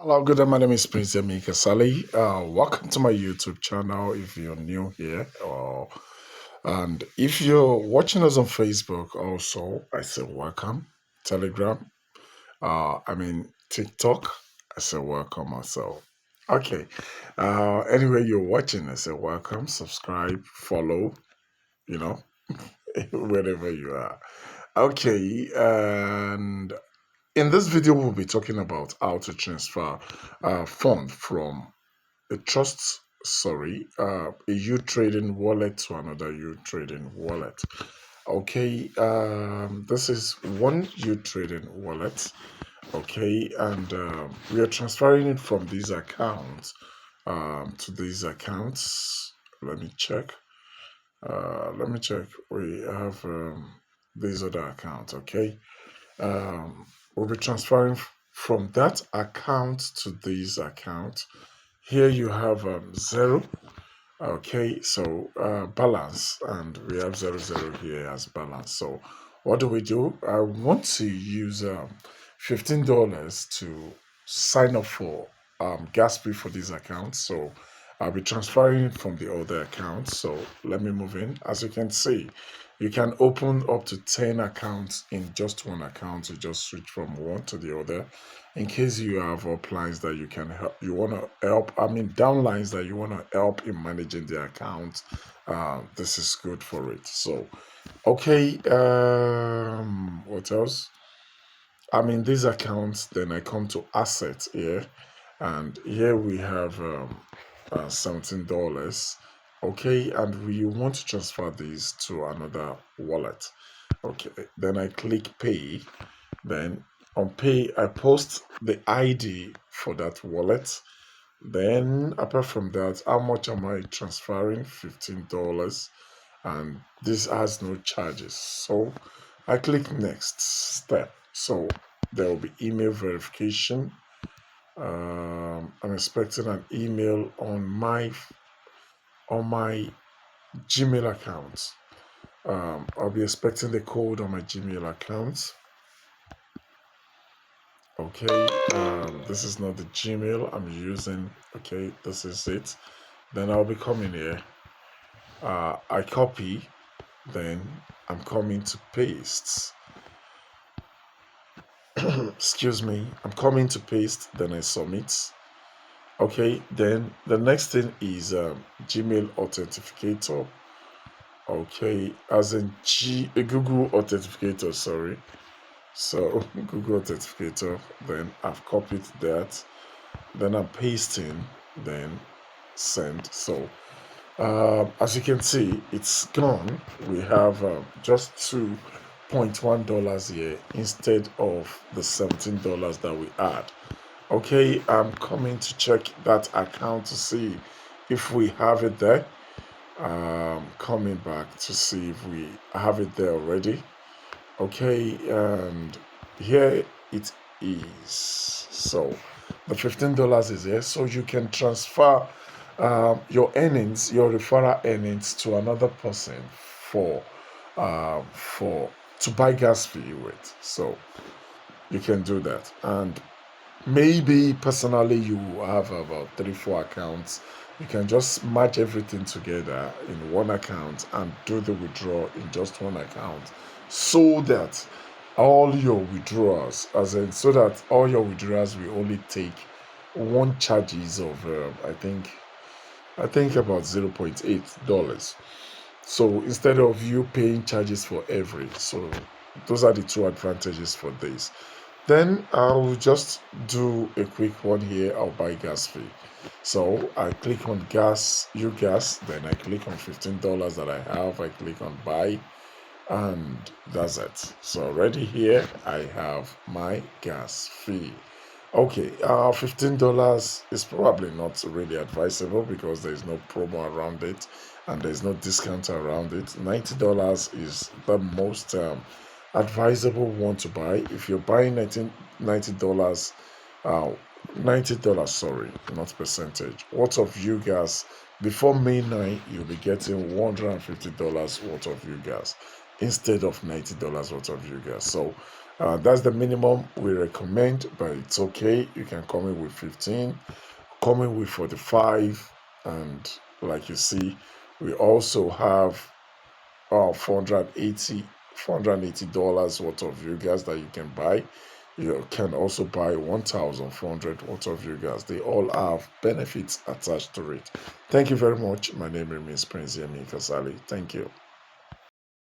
Hello, good day. My name is Prince Emeka Sali. Welcome to my YouTube channel if you're new here. And if you're watching us on Facebook also, I say welcome. Telegram, TikTok, I say welcome also. Okay. Anyway, you're watching, I say welcome, subscribe, follow, you know, wherever you are. Okay. And in this video, we'll be talking about how to transfer fund from a a uTrading wallet to another uTrading wallet. Okay, this is one uTrading wallet. Okay, and we are transferring it from these accounts to these accounts. Let me check. We have these other accounts. Okay, we'll be transferring from that account to this account. Here you have zero. Okay, so balance, and we have 00 here as balance. So what do? I want to use $15 to sign up for gas fee for this account. So I'll be transferring it from the other account. So let me move in. As you can see, you can open up to 10 accounts in just one account to just switch from one to the other. In case you have uplines that you can help, you want to help, downlines that you want to help in managing the account, this is good for it. So, okay, what else? These accounts, then I come to assets here, and here we have $17. Okay, and we want to transfer these to another wallet. Okay, then I click pay. Then on pay, I post the ID for that wallet. Then apart from that, how much am I transferring? $15. And this has no charges. So I click next step. So there will be email verification. I'm expecting an email on my Gmail account. I'll be expecting the code on my Gmail account. Okay, this is not the Gmail I'm using. Okay, this is it. Then I'll be coming here. I copy, then I'm coming to paste. Excuse me, I'm coming to paste, then I submit. Okay, then the next thing is Gmail authenticator. Okay, as in Google authenticator, sorry. So Google authenticator, then I've copied that, then I'm pasting, then send. So as you can see, it's gone. We have just $2.1 here instead of the $17 that we had. Okay, I'm coming to check that account to see if we have it there. Coming back to see if we have it there already. Okay, and here it is. So the $15 is here, so you can transfer your earnings, your referral earnings, to another person for to buy gas fee with. So you can do that. And maybe personally you have about 3-4 accounts. You can just match everything together in one account and do the withdrawal in just one account, so that all your withdrawals, so that all your withdrawals will only take one charges of I think about $0.8. So instead of you paying charges for every, so those are the two advantages for this. Then I'll just do a quick one here. I'll buy gas fee. So I click on gas, then I click on $15 that I have. I click on buy, and that's it. So already here I have my gas fee. Okay, $15 is probably not really advisable because there's no promo around it and there's no discount around it. $90 is the most advisable one to buy. If you're buying $90, uh, $90, sorry, not percentage. Worth of gas before May 9, you'll be getting $150 worth of gas instead of $90 worth of gas. So That's the minimum we recommend, but it's okay. You can come in with 15, come in with 45, and like you see, we also have 480 $480 worth of view gas that you can buy. You can also buy 1,400 worth of view gas. They all have benefits attached to it. Thank you very much. My name remains Prince Yemi Kasali. Thank you.